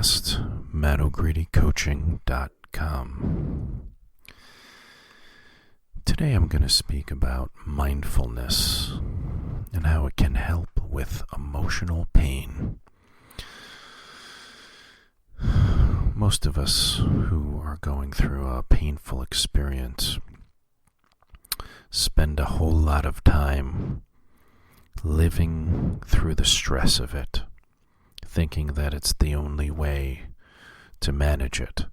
podcast, mattogreedycoaching.com. Today I'm going to speak about mindfulness and how it can help with emotional pain. Most of us who are going through a painful experience spend a whole lot of time living through the stress of it, thinking that it's the only way to manage it.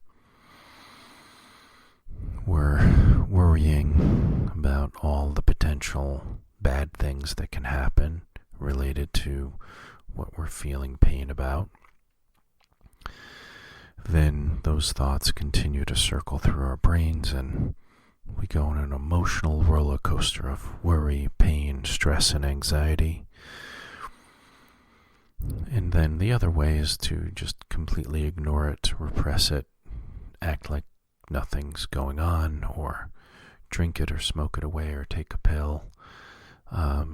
We're worrying about all the potential bad things that can happen related to what we're feeling pain about. Then those thoughts continue to circle through our brains, and we go on an emotional roller coaster of worry, pain, stress, and anxiety. And then the other way is to just completely ignore it, repress it, act like nothing's going on, or drink it or smoke it away or take a pill. But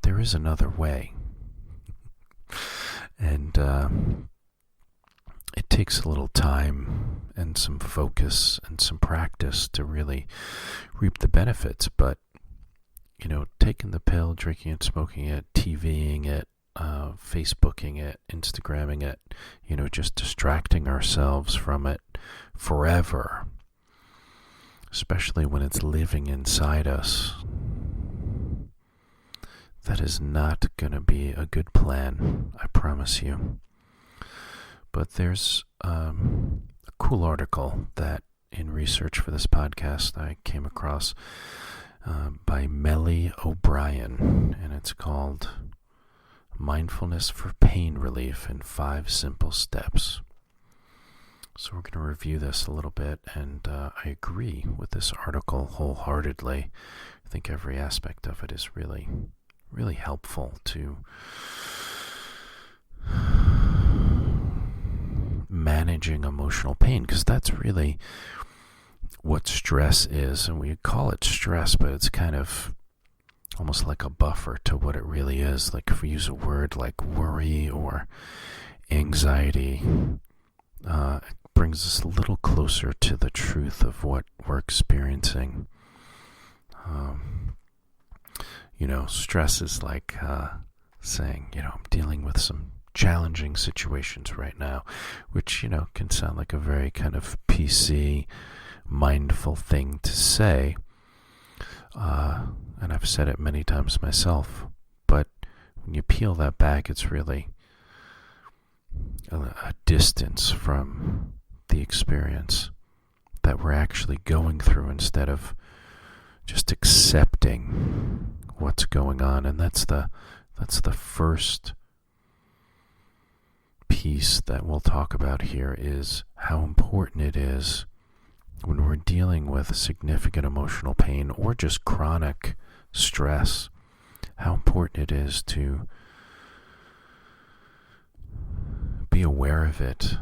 there is another way. And it takes a little time and some focus and some practice to really reap the benefits. But, taking the pill, drinking it, smoking it, TVing it, Facebooking it, Instagramming it, just distracting ourselves from it forever, especially when it's living inside us, that is not going to be a good plan, I promise you. But there's a cool article that in research for this podcast I came across by Melly O'Brien, and it's called Mindfulness for Pain Relief in 5 Simple Steps. So we're going to review this a little bit, and I agree with this article wholeheartedly. I think every aspect of it is really, really helpful to managing emotional pain, because that's really what stress is. And we call it stress, but it's kind of almost like a buffer to what it really is. Like if we use a word like worry or anxiety, it brings us a little closer to the truth of what we're experiencing. Stress is like saying, I'm dealing with some challenging situations right now, which, can sound like a very kind of PC, mindful thing to say. And I've said it many times myself, but when you peel that back, it's really a distance from the experience that we're actually going through instead of just accepting what's going on. And that's the first piece that we'll talk about here, is how important it is when we're dealing with significant emotional pain or just chronic stress, how important it is to be aware of it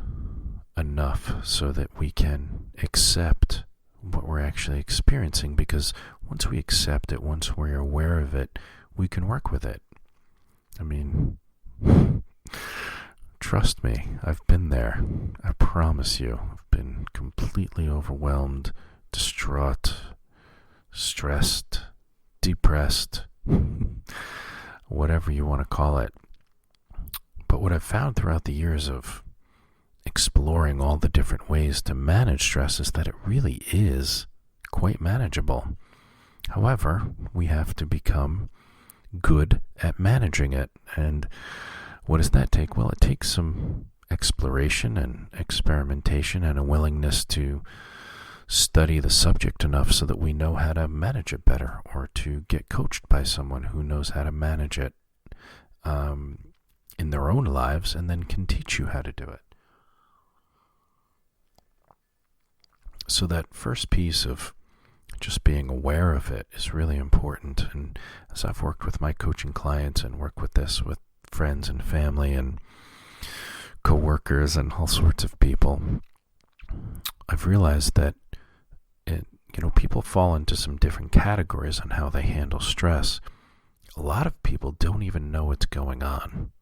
enough so that we can accept what we're actually experiencing. Because once we accept it, once we're aware of it, we can work with it. I mean, trust me, I've been there. I promise you. I've been completely overwhelmed, distraught, stressed, depressed, whatever you want to call it. But what I've found throughout the years of exploring all the different ways to manage stress is that it really is quite manageable. However, we have to become good at managing it. And what does that take? Well, it takes some exploration and experimentation and a willingness to study the subject enough so that we know how to manage it better, or to get coached by someone who knows how to manage it in their own lives and then can teach you how to do it. So that first piece of just being aware of it is really important. And as I've worked with my coaching clients and work with this with friends and family and coworkers and all sorts of people, I've realized that people fall into some different categories on how they handle stress. A lot of people don't even know what's going on.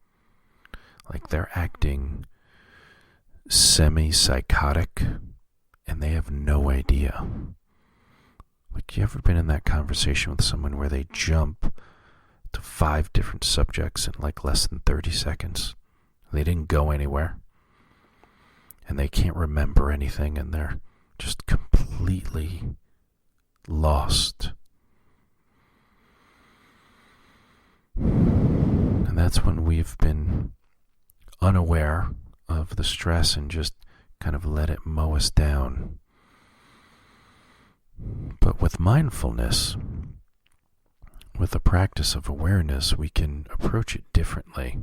Like they're acting semi-psychotic and they have no idea. Like, you ever been in that conversation with someone where they jump to 5 different subjects in like less than 30 seconds? They didn't go anywhere. And they can't remember anything and they're just completely lost. And that's when we've been unaware of the stress and just kind of let it mow us down. But with mindfulness, with the practice of awareness, we can approach it differently.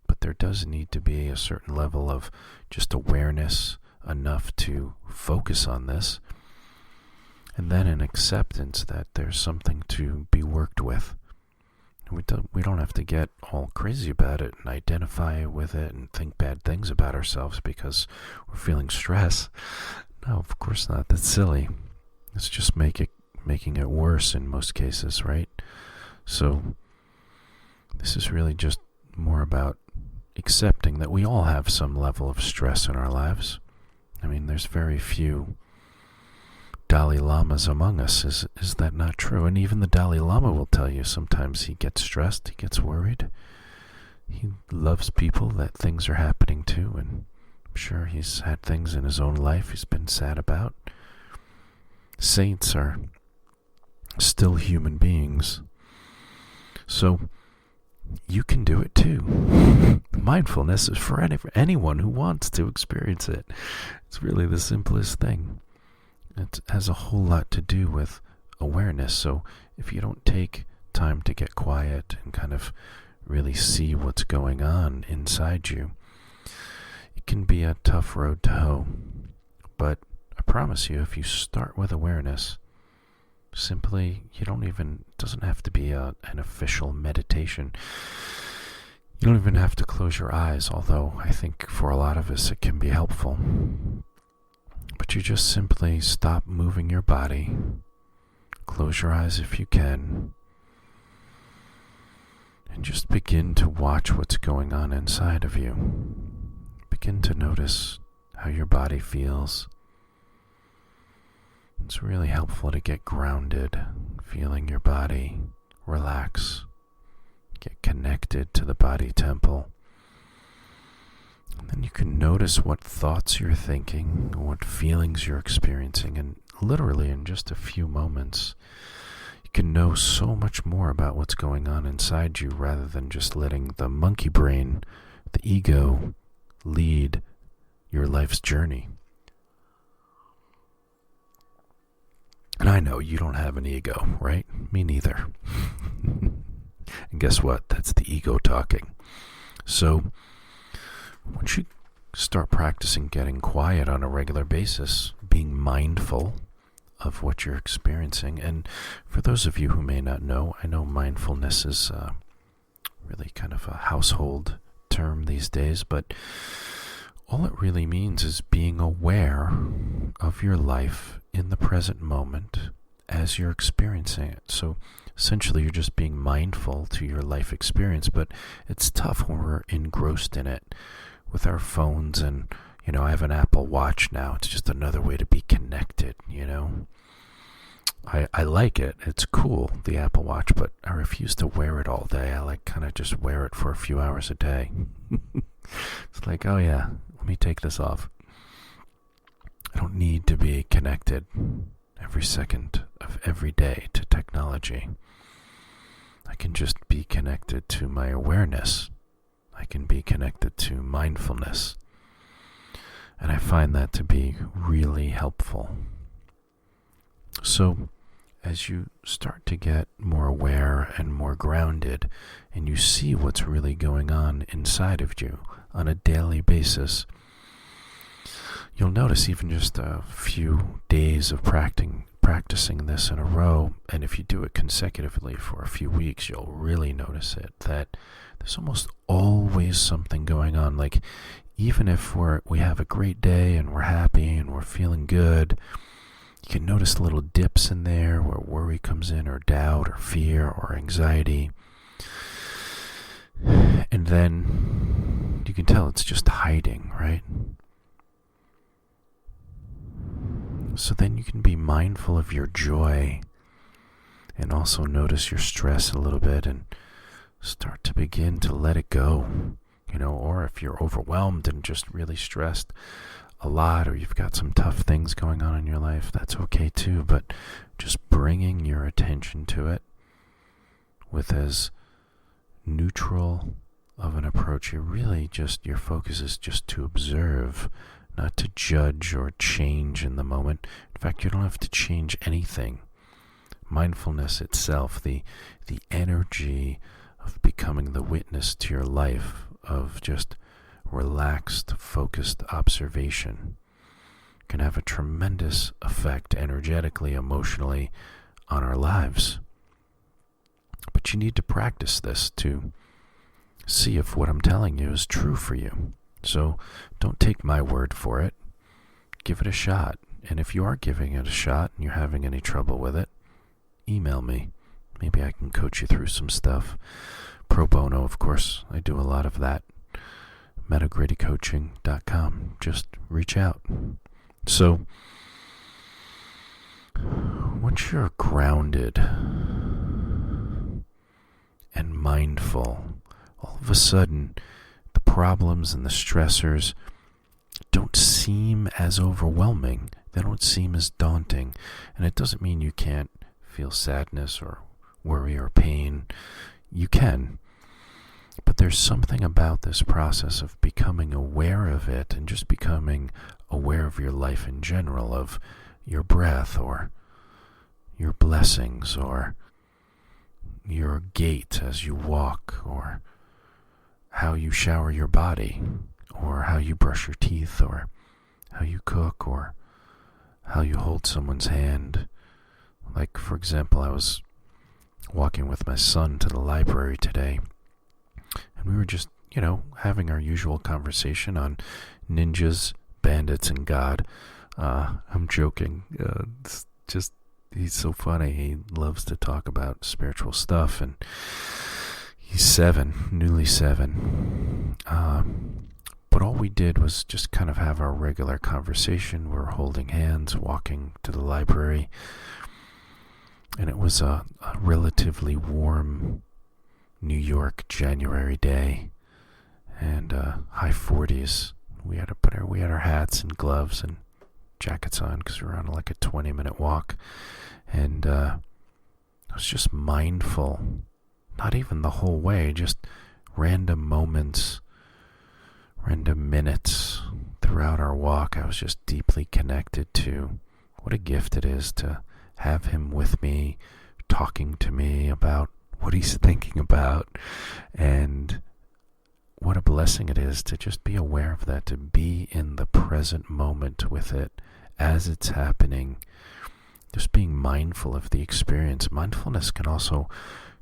But there does need to be a certain level of just awareness enough to focus on this, and then an acceptance that there's something to be worked with. We don't have to get all crazy about it and identify with it and think bad things about ourselves because we're feeling stress. No, of course not. That's silly. It's just making it worse in most cases, right? So this is really just more about accepting that we all have some level of stress in our lives. I mean, there's very few Dalai Lamas among us. Is that not true? And even the Dalai Lama will tell you sometimes he gets stressed, he gets worried. He loves people that things are happening to, and I'm sure he's had things in his own life he's been sad about. Saints are still human beings. So you can do it too. Mindfulness is for anyone who wants to experience it. It's really the simplest thing. It has a whole lot to do with awareness. So if you don't take time to get quiet and kind of really see what's going on inside you, it can be a tough road to hoe. But I promise you, if you start with awareness, simply, it doesn't have to be an official meditation. You don't even have to close your eyes, although I think for a lot of us it can be helpful. But you just simply stop moving your body, close your eyes if you can, and just begin to watch what's going on inside of you. Begin to notice how your body feels. It's really helpful to get grounded, feeling your body relax, get connected to the body temple. And then you can notice what thoughts you're thinking, what feelings you're experiencing, and literally in just a few moments, you can know so much more about what's going on inside you rather than just letting the monkey brain, the ego, lead your life's journey. And I know you don't have an ego, right? Me neither. And guess what? That's the ego talking. So once you start practicing getting quiet on a regular basis, being mindful of what you're experiencing, and for those of you who may not know, I know mindfulness is really kind of a household term these days, but all it really means is being aware of your life in the present moment as you're experiencing it. So essentially you're just being mindful to your life experience, but it's tough when we're engrossed in it with our phones. And I have an Apple Watch now. It's just another way to be connected. I like it. It's cool, the Apple Watch, but I refuse to wear it all day. I kind of just wear it for a few hours a day. It's like, oh yeah, let me take this off. I don't need to be connected every second of every day to technology. I can just be connected to my awareness. I can be connected to mindfulness. And I find that to be really helpful. So as you start to get more aware and more grounded, and you see what's really going on inside of you on a daily basis, you'll notice even just a few days of practicing this in a row, and if you do it consecutively for a few weeks, you'll really notice it, that there's almost always something going on. Like, even if we have a great day and we're happy and we're feeling good, you can notice little dips in there where worry comes in, or doubt, or fear, or anxiety. And then you can tell it's just hiding, right? So then you can be mindful of your joy and also notice your stress a little bit and start to begin to let it go, or if you're overwhelmed and just really stressed a lot, or you've got some tough things going on in your life, that's okay too, but just bringing your attention to it with as neutral of an approach. Your focus is just to observe, not to judge or change in the moment. In fact, you don't have to change anything. Mindfulness itself, the energy of becoming the witness to your life, of just relaxed, focused observation, can have a tremendous effect energetically, emotionally on our lives. But you need to practice this to see if what I'm telling you is true for you. So don't take my word for it. Give it a shot. And if you are giving it a shot and you're having any trouble with it, email me. Maybe I can coach you through some stuff. Pro bono, of course. I do a lot of that. metagradycoaching.com. Just reach out. So once you're grounded and mindful, all of a sudden the problems and the stressors don't seem as overwhelming. They don't seem as daunting. And it doesn't mean you can't feel sadness or worry or pain. You can. But there's something about this process of becoming aware of it and just becoming aware of your life in general, of your breath or your blessings or your gait as you walk, or how you shower your body, or how you brush your teeth, or how you cook, or how you hold someone's hand. Like, for example, I was walking with my son to the library today, and we were just, having our usual conversation on ninjas, bandits, and God. I'm joking. He's so funny. He loves to talk about spiritual stuff, and he's newly 7. But all we did was just kind of have our regular conversation. We're holding hands, walking to the library, and it was a relatively warm New York January day, and high 40s. We had our hats and gloves and jackets on because we were on like a 20-minute walk, and I was just mindful, not even the whole way, just random moments, random minutes throughout our walk. I was just deeply connected to what a gift it is to have him with me, talking to me about what he's thinking about, and what a blessing it is to just be aware of that, to be in the present moment with it as it's happening, just being mindful of the experience. Mindfulness can also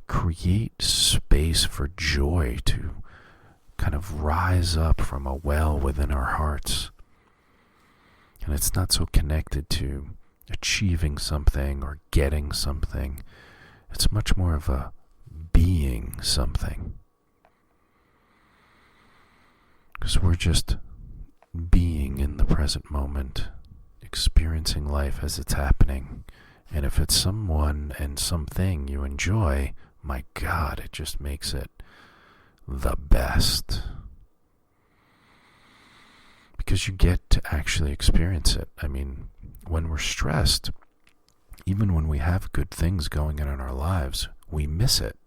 create space for joy to kind of rise up from a well within our hearts. And it's not so connected to achieving something or getting something. It's much more of a being something. Because we're just being in the present moment, experiencing life as it's happening. And if it's someone and something you enjoy, my God, it just makes it the best. Because you get to actually experience it. I mean, when we're stressed, even when we have good things going on in our lives, we miss it.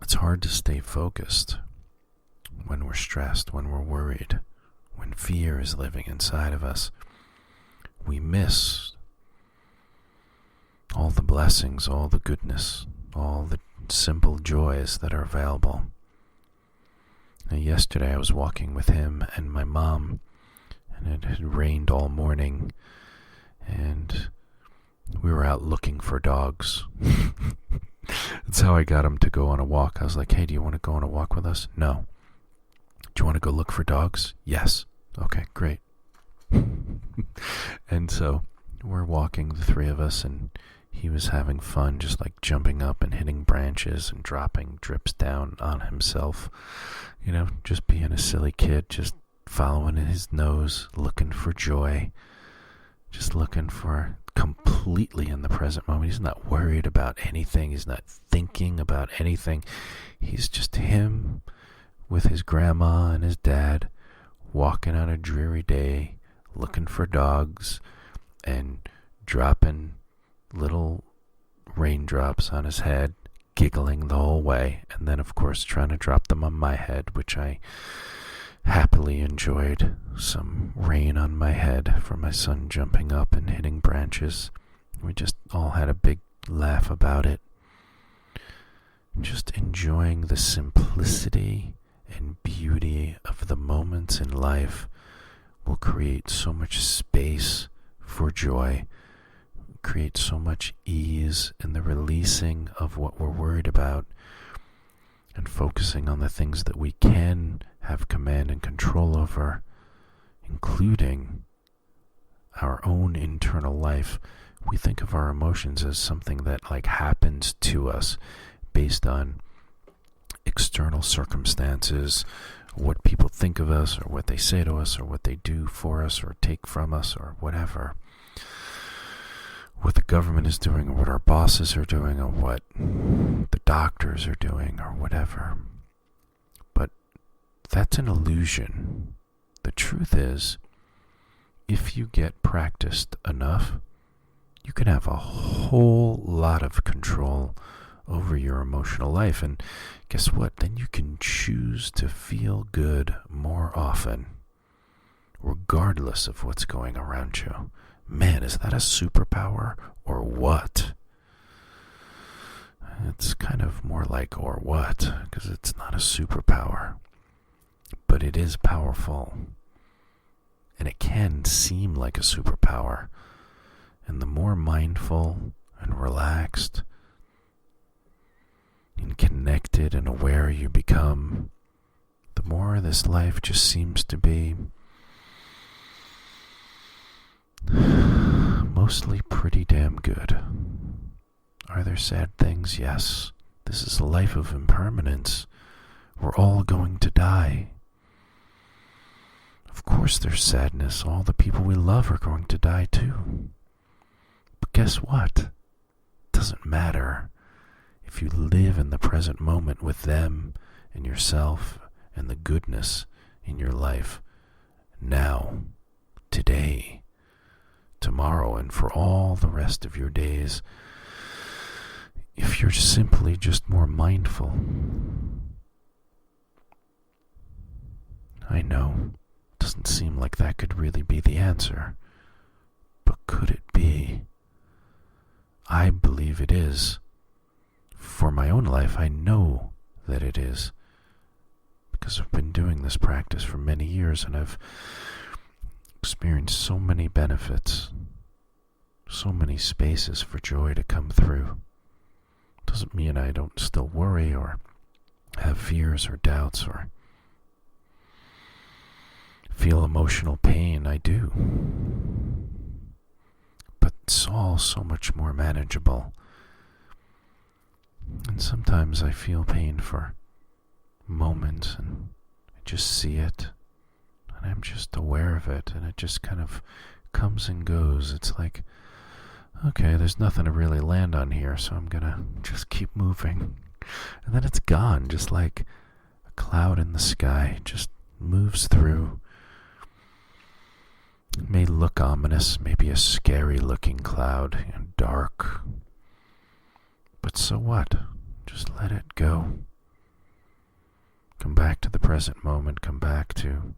It's hard to stay focused when we're stressed, when we're worried, when fear is living inside of us. We miss all the blessings, all the goodness, all the simple joys that are available. Now, yesterday I was walking with him and my mom, and it had rained all morning, and we were out looking for dogs. That's how I got him to go on a walk. I was like, hey, do you want to go on a walk with us? No. Do you want to go look for dogs? Yes. Okay, great. And so we're walking, the three of us, and he was having fun, just like jumping up and hitting branches and dropping drips down on himself. Just being a silly kid, just following his nose, looking for joy, just looking for completely in the present moment. He's not worried about anything. He's not thinking about anything. He's just him with his grandma and his dad walking on a dreary day, looking for dogs and dropping little raindrops on his head, giggling the whole way, and then of course trying to drop them on my head, which I happily enjoyed. Some rain on my head from my son jumping up and hitting branches. We just all had a big laugh about it. Just enjoying the simplicity and beauty of the moments in life will create so much space for joy, create so much ease in the releasing of what we're worried about, and focusing on the things that we can have command and control over, including our own internal life. We think of our emotions as something that happens to us based on external circumstances, what people think of us, or what they say to us, or what they do for us, or take from us, or whatever. What the government is doing, or what our bosses are doing, or what the doctors are doing, or whatever. But that's an illusion. The truth is, if you get practiced enough, you can have a whole lot of control over your emotional life. And guess what? Then you can choose to feel good more often, regardless of what's going around you. Man, is that a superpower or what? It's kind of more like or what, because it's not a superpower. But it is powerful. And it can seem like a superpower. And the more mindful and relaxed and connected and aware you become, the more this life just seems to be mostly pretty damn good. Are there sad things? Yes. This is a life of impermanence. We're all going to die. Of course there's sadness. All the people we love are going to die too. But guess what? It doesn't matter. If you live in the present moment with them and yourself and the goodness in your life, now, today, tomorrow, and for all the rest of your days, if you're simply just more mindful. I know, it doesn't seem like that could really be the answer, but could it be? I believe it is. For my own life, I know that it is, because I've been doing this practice for many years and I've experienced so many benefits, so many spaces for joy to come through. Doesn't mean I don't still worry or have fears or doubts or feel emotional pain. I do. But it's all so much more manageable. And sometimes I feel pain for moments and I just see it and I'm just aware of it and it just kind of comes and goes. It's like, okay, there's nothing to really land on here, so I'm gonna just keep moving. And then it's gone, just like a cloud in the sky, just moves through. It may look ominous, maybe a scary looking cloud, dark. But so what? Just let it go. Come back to the present moment, come back to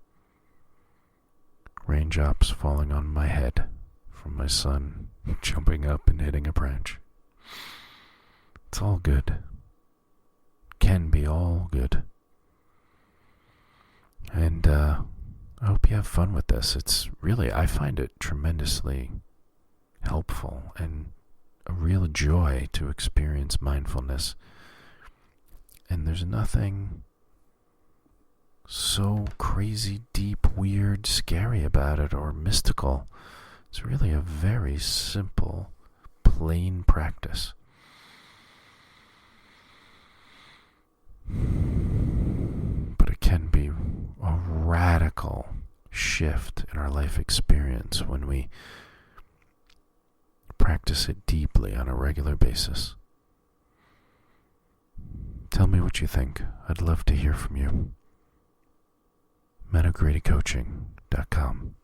raindrops falling on my head from my son jumping up and hitting a branch. It's all good. Can be all good. And I hope you have fun with this. It's really, I find it tremendously helpful and a real joy to experience mindfulness. And there's nothing so crazy, deep, weird, scary about it or mystical. It's really a very simple, plain practice. But it can be a radical shift in our life experience when we practice it deeply on a regular basis. Tell me what you think. I'd love to hear from you. MetaGradyCoaching.com